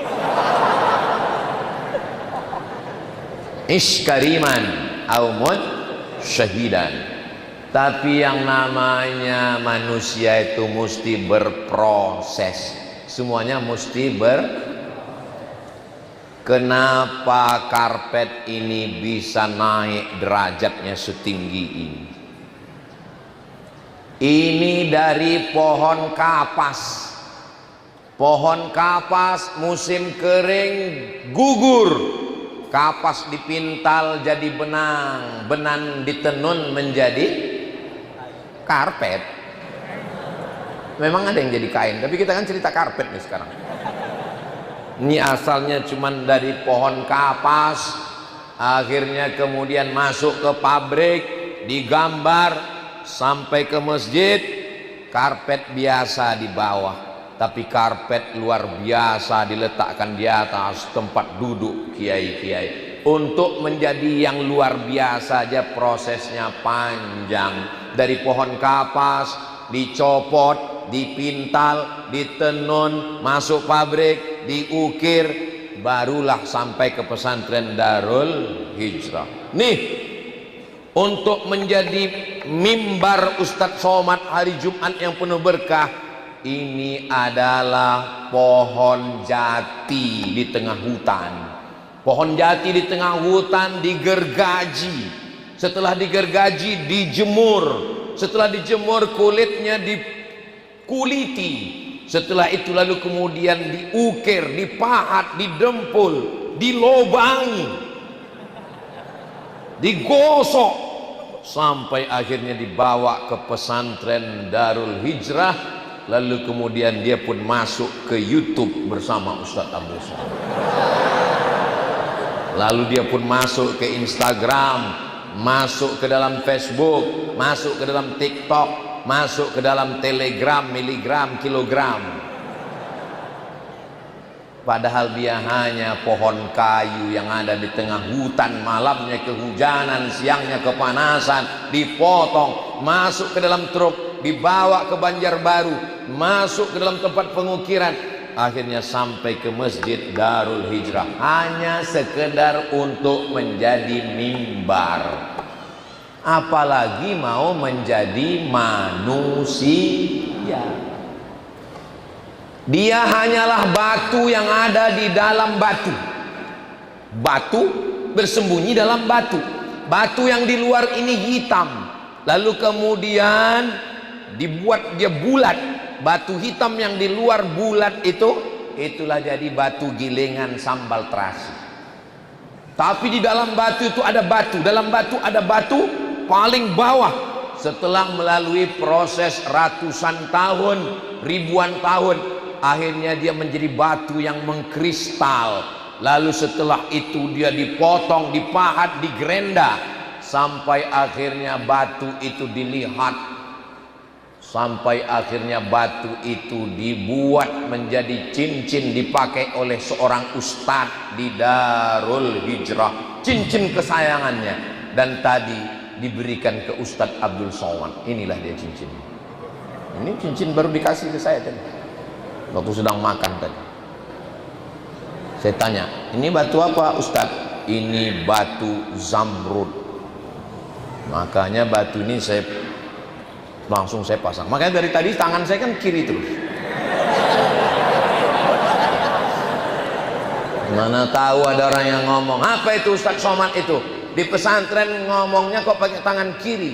Ishkariman aumut syahidan. Tapi yang namanya manusia itu mesti berproses, semuanya mesti Kenapa karpet ini bisa naik derajatnya setinggi ini? Ini dari pohon kapas. Pohon kapas musim kering gugur, kapas dipintal jadi benang, benang ditenun menjadi karpet. Memang ada yang jadi kain, tapi kita kan cerita karpet nih sekarang. Ini asalnya cuman dari pohon kapas, akhirnya kemudian masuk ke pabrik, digambar sampai ke masjid, karpet biasa di bawah, tapi karpet luar biasa diletakkan di atas tempat duduk kiai-kiai. Untuk menjadi yang luar biasa aja prosesnya panjang, dari pohon kapas dicopot, dipintal, ditenun, masuk pabrik, diukir, barulah sampai ke pesantren Darul Hijrah. Nih, untuk menjadi mimbar Ustadz Somad hari Jumat yang penuh berkah, ini adalah pohon jati di tengah hutan. Pohon jati di tengah hutan digergaji, setelah digergaji dijemur, setelah dijemur kulitnya dikuliti, setelah itu lalu kemudian diukir, dipahat, didempul, dilobangi, digosok, sampai akhirnya dibawa ke pesantren Darul Hijrah. Lalu kemudian dia pun masuk ke YouTube bersama Ustadz Abdul Somad. Lalu dia pun masuk ke Instagram, masuk ke dalam Facebook, masuk ke dalam TikTok, masuk ke dalam Telegram, miligram, kilogram. Padahal dia hanya pohon kayu yang ada di tengah hutan, malamnya kehujanan, siangnya kepanasan, dipotong, masuk ke dalam truk, dibawa ke Banjarbaru, masuk ke dalam tempat pengukiran, akhirnya sampai ke Masjid Darul Hijrah, hanya sekedar untuk menjadi mimbar. Apalagi mau menjadi manusia. Dia hanyalah batu yang ada di dalam batu. Batu bersembunyi dalam batu. Batu yang di luar ini hitam, lalu kemudian dibuat dia bulat. Batu hitam yang di luar bulat itu, itulah jadi batu gilingan sambal terasi. Tapi di dalam batu itu ada batu, dalam batu ada batu paling bawah. Setelah melalui proses ratusan tahun, ribuan tahun, akhirnya dia menjadi batu yang mengkristal. Lalu setelah itu dia dipotong, dipahat, digerenda, sampai akhirnya batu itu dilihat, sampai akhirnya batu itu dibuat menjadi cincin, dipakai oleh seorang ustadz di Darul Hijrah, cincin kesayangannya. Dan tadi diberikan ke Ustadz Abdul Somad. Inilah dia cincin. Ini cincin baru dikasih ke saya tadi waktu sedang makan tadi. Saya tanya, ini batu apa Ustadz? Ini batu zamrud. Makanya batu ini langsung saya pasang. Makanya dari tadi tangan saya kan kiri terus. Mana tahu ada orang yang ngomong, apa itu Ustadz Somad itu? Di pesantren ngomongnya kok pakai tangan kiri.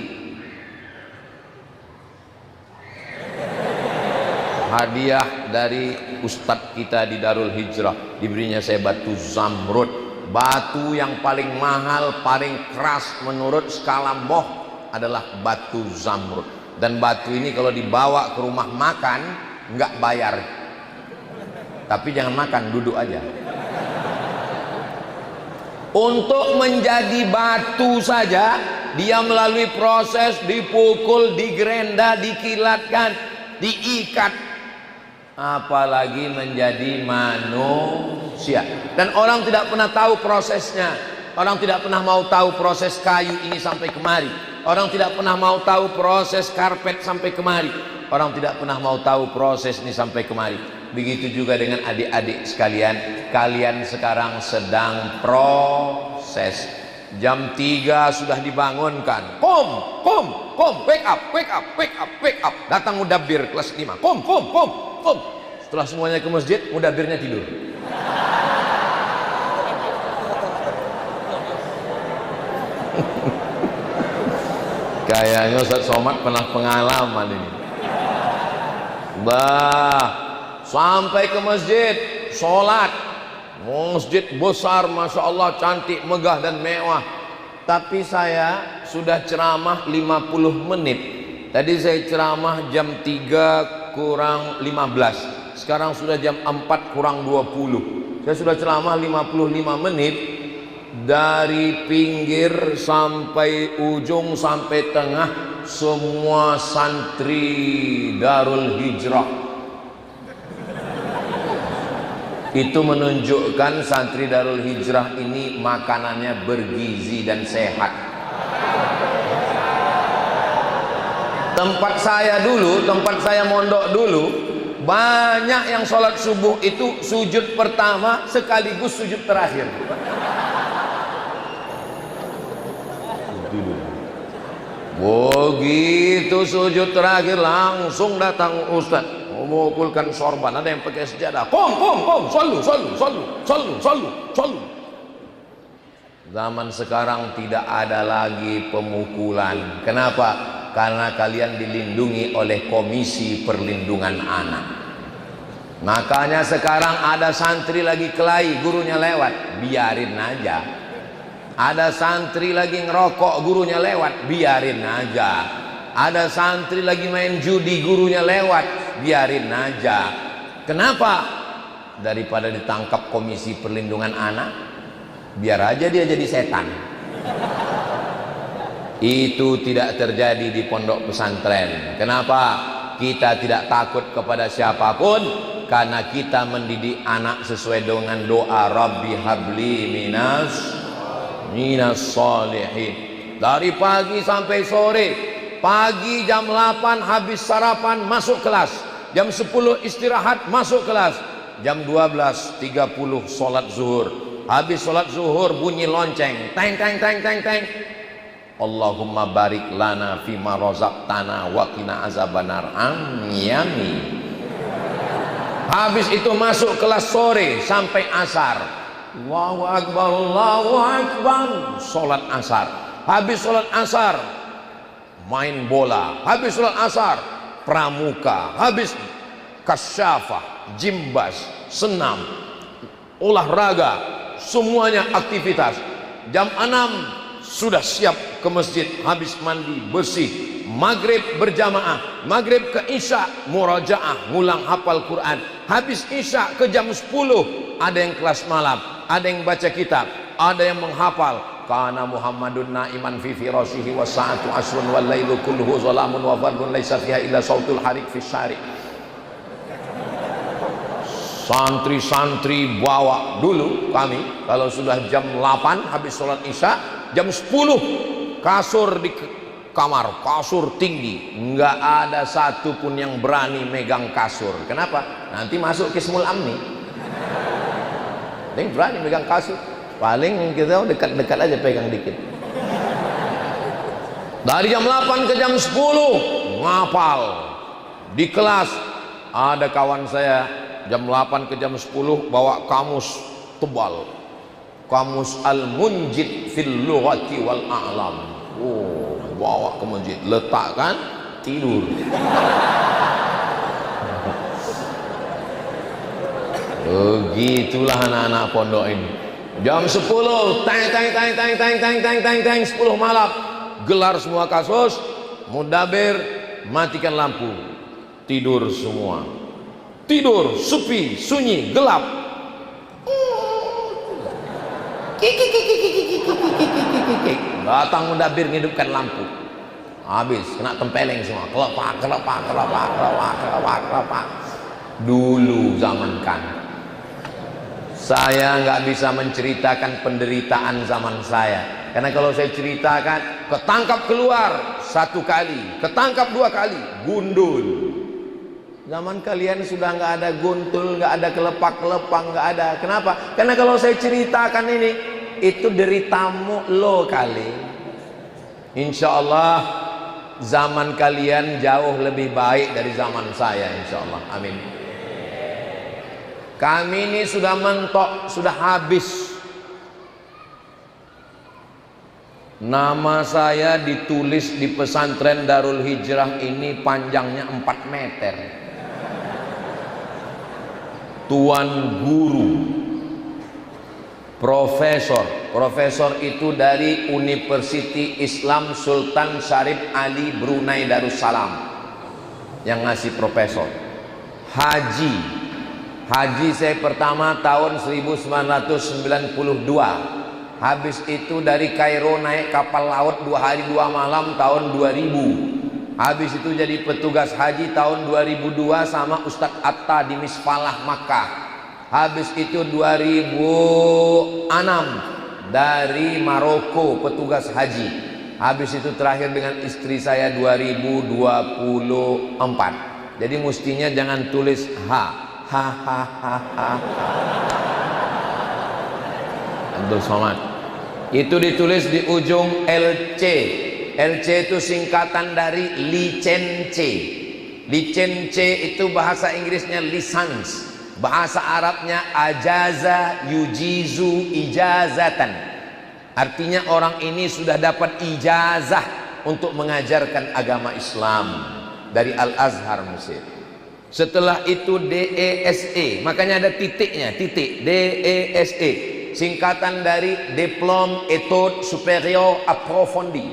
Hadiah dari Ustadz kita di Darul Hijrah, diberinya saya batu zamrud, batu yang paling mahal, paling keras menurut skala Mohs adalah batu zamrud. Dan batu ini kalau dibawa ke rumah makan nggak bayar, tapi jangan makan, duduk aja. Untuk menjadi batu saja dia melalui proses dipukul, digerenda, dikilatkan, diikat, apalagi menjadi manusia. Dan orang tidak pernah tahu prosesnya. Orang tidak pernah mau tahu proses kayu ini sampai kemari. Orang tidak pernah mau tahu proses karpet sampai kemari. Orang tidak pernah mau tahu proses ini sampai kemari. Begitu juga dengan adik-adik sekalian, kalian sekarang sedang proses. Jam 3 sudah dibangunkan. Kom, wake up, wake up, wake up, wake up. Datang mudabbir kelas 5. Kom. Setelah semuanya ke masjid, mudabbirnya tidur. Kayaknya Ustadz Somad pernah pengalaman ini. Sampai ke masjid, sholat, masjid besar, masya Allah, cantik, megah dan mewah. Tapi saya sudah ceramah 50 menit. Tadi saya ceramah jam 3 kurang 15, sekarang sudah jam 4 kurang 20. Saya sudah ceramah 55 menit, dari pinggir sampai ujung sampai tengah, semua santri Darul Hijrah. Itu menunjukkan santri Darul Hijrah ini makanannya bergizi dan sehat. Tempat saya mondok dulu, banyak yang sholat subuh itu sujud pertama sekaligus sujud terakhir. Begitu sujud terakhir langsung datang ustaz memukulkan sorban, ada yang pakai sejadah, kom, sallu. Zaman sekarang tidak ada lagi pemukulan. Kenapa? Karena kalian dilindungi oleh Komisi Perlindungan Anak. Makanya sekarang ada santri lagi kelahi, gurunya lewat, biarin aja. Ada santri lagi ngerokok, gurunya lewat, biarin aja. Ada santri lagi main judi, gurunya lewat, biarin aja. Kenapa? Daripada ditangkap Komisi Perlindungan Anak, biar aja dia jadi setan. Itu tidak terjadi di pondok pesantren. Kenapa? Kita tidak takut kepada siapapun, karena kita mendidik anak sesuai dengan doa Rabbi habli minas sholihin. Dari pagi sampai sore. Pagi jam 8 habis sarapan masuk kelas, jam 10 istirahat masuk kelas, jam 12.30 sholat zuhur. Habis sholat zuhur bunyi lonceng, teng. Allahumma barik lana fima razaqtana wa qina azabannar. Amin. Habis itu masuk kelas sore sampai asar. Allahu akbar, sholat asar. Habis sholat asar main bola, habis sholat asar pramuka, habis kasyafah, jimbas, senam, olahraga, semuanya aktivitas. Jam 6 sudah siap ke masjid, habis mandi bersih, maghrib berjamaah, maghrib ke isya murajaah, ngulang hafal Quran. Habis isya ke jam 10 ada yang kelas malam, ada yang baca kitab, ada yang menghafal. Kana Muhammadun naiman fi firashihi wa sa'atu asrun wal lailu kulluhu zalamun wa fardun laisa fiha illa sautul harik fi syari. Santri-santri bawa dulu kami, kalau sudah jam 8 habis sholat isya, jam 10 kasur di kamar, kasur tinggi, nggak ada satupun yang berani megang kasur. Kenapa? Nanti masuk Kismul Amni. Yang berani megang kasur, paling kita dekat-dekat aja pegang dikit. Dari jam 8 ke jam 10 ngapal di kelas. Ada kawan saya jam 8 ke jam 10 bawa kamus tebal, kamus Al-Munjid fil lughati wal a'lam. Oh, bawa ke masjid, letakkan, tidur. Begitulah anak-anak pondok ini. Jam 10 teng 10 malam gelar semua kasus, mudabir matikan lampu, tidur semua, tidur sepi, sunyi, gelap. Datang mudabir ngidupkan lampu, habis kena tempeleng semua, kelepak. Dulu zaman kan saya nggak bisa menceritakan penderitaan zaman saya, karena kalau saya ceritakan ketangkap keluar 1 kali, ketangkap 2 kali, gundul. Zaman kalian sudah nggak ada guntul, nggak ada kelepak-kelepang, nggak ada. Kenapa? Karena kalau saya ceritakan ini, itu deritamu lo kali. Insya Allah zaman kalian jauh lebih baik dari zaman saya, insya Allah. Amin. Kami ini sudah mentok, sudah habis. Nama saya ditulis di pesantren Darul Hijrah ini panjangnya 4 meter. Tuan Guru. Profesor. Profesor itu dari University Islam Sultan Syarif Ali Brunei Darussalam yang ngasih profesor. Haji. Haji saya pertama tahun 1992. Habis itu dari Kairo naik kapal laut 2 hari 2 malam tahun 2000. Habis itu jadi petugas haji tahun 2002 sama Ustadz Atta di Misfalah Makkah. Habis itu 2006 dari Maroko petugas haji. Habis itu terakhir dengan istri saya 2024. Jadi mestinya jangan tulis ha ha ha ha ha. Abdul Somad. Itu ditulis di ujung LC. LC itu singkatan dari licence. Licence itu bahasa Inggrisnya license, bahasa Arabnya ajaza yujizu ijazatan. Artinya orang ini sudah dapat ijazah untuk mengajarkan agama Islam dari Al-Azhar Mesir. Setelah itu DESE, makanya ada titiknya, titik DESE, singkatan dari Diplôme Études Supérieures Approfondies,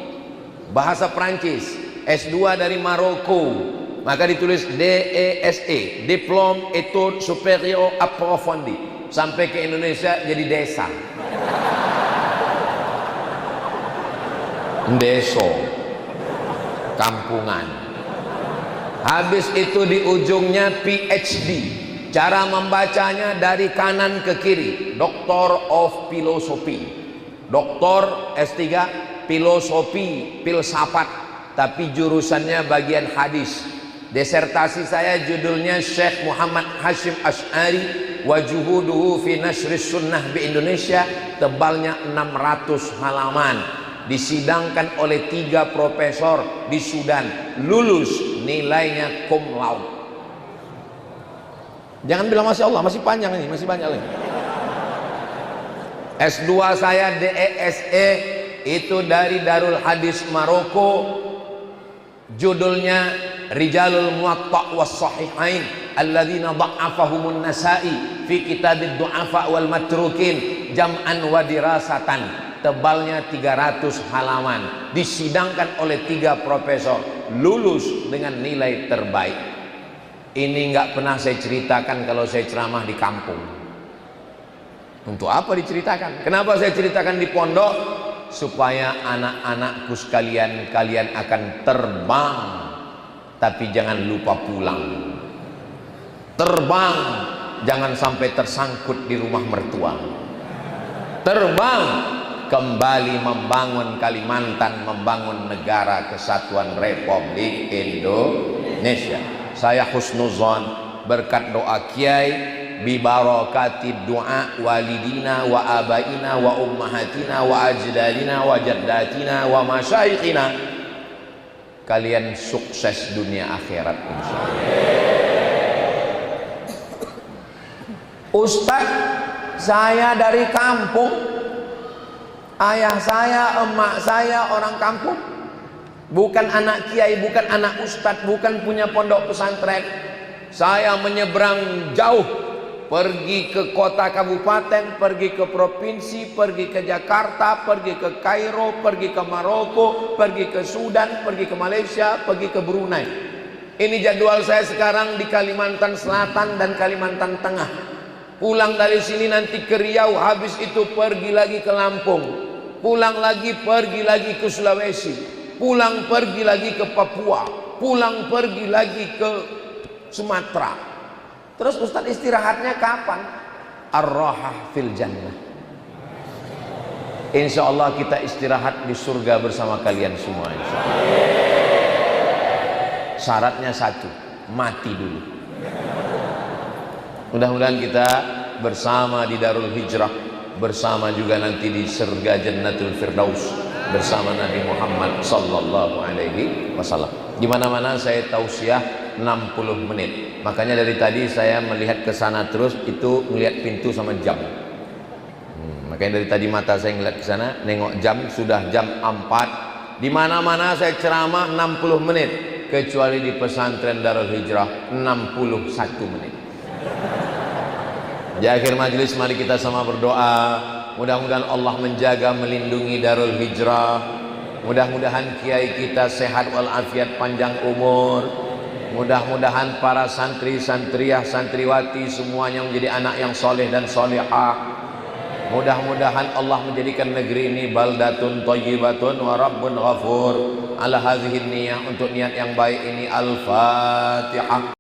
bahasa Prancis. S2 dari Maroko, maka ditulis DESE, Diplôme Études Supérieures Approfondies. Sampai ke Indonesia jadi desa, deso, kampungan. Habis itu di ujungnya PhD. Cara membacanya dari kanan ke kiri. Doctor of Philosophy, Doktor S3 Filosofi Filsafat, tapi jurusannya bagian hadis. Disertasi saya judulnya Syekh Muhammad Hashim Asy'ari wa juhuduhu fi nashris sunnah di Indonesia. Tebalnya 600 halaman. Disidangkan oleh 3 profesor di Sudan. Lulus nilainya cum laude. Jangan bilang masya Allah, masih panjang ini, masih banyak lagi. S2 saya DESE itu dari Darul Hadis Maroko. Judulnya Rijalul Muwatta' was Sahihain alladzina dha'afahumun Nasa'i fi kitabid du'afa wal matrukin jam'an wa dirasatan. Tebalnya 300 halaman. Disidangkan oleh 3 profesor. Lulus dengan nilai terbaik. Ini nggak pernah saya ceritakan kalau saya ceramah di kampung. Untuk apa diceritakan? Kenapa saya ceritakan di pondok? Supaya anak-anakku sekalian, kalian akan terbang, tapi jangan lupa pulang. Terbang, jangan sampai tersangkut di rumah mertua. Terbang, kembali membangun Kalimantan, membangun negara kesatuan Republik Indonesia. Saya husnuzon berkat doa kiai, bi barakati doa walidina wa abaina wa ummahatina wa ajdadina wa jaddatina wa masyayikhina, kalian sukses dunia akhirat insyaallah. Ustaz, saya dari kampung, ayah saya, emak saya orang kampung, bukan anak kiai, bukan anak ustadz, bukan punya pondok pesantren. Saya menyeberang jauh, pergi ke kota kabupaten, pergi ke provinsi, pergi ke Jakarta, pergi ke Kairo, pergi ke Maroko, pergi ke Sudan, pergi ke Malaysia, pergi ke Brunei. Ini jadwal saya sekarang di Kalimantan Selatan dan Kalimantan Tengah. Pulang dari sini nanti ke Riau, habis itu pergi lagi ke Lampung, pulang lagi pergi lagi ke Sulawesi, pulang pergi lagi ke Papua, pulang pergi lagi ke Sumatera. Terus Ustaz istirahatnya kapan? Ar-rahah fil jannah. Insya Allah kita istirahat di surga bersama kalian semua, insya Allah. Syaratnya satu, mati dulu. Mudah-mudahan kita bersama di Darul Hijrah, bersama juga nanti di surga Jannatul Firdaus bersama Nabi Muhammad sallallahu alaihi wasallam. Di mana-mana saya tausiah 60 menit. Makanya dari tadi saya melihat ke sana terus, itu melihat pintu sama jam. Makanya dari tadi mata saya ngeliat ke sana, nengok jam, sudah jam 4. Di mana-mana saya ceramah 60 menit, kecuali di pesantren Darul Hijrah 61 menit. Di akhir majelis mari kita sama berdoa. Mudah-mudahan Allah menjaga melindungi Darul Hijrah. Mudah-mudahan kiai kita sehat walafiat, panjang umur. Mudah-mudahan para santri, santriyah, santriwati semuanya menjadi anak yang soleh dan solehah. Mudah-mudahan Allah menjadikan negeri ini baldatun thayyibatun wa rabbun ghafur. Ala hadhihi niyah, untuk niat yang baik ini Al-Fatihah.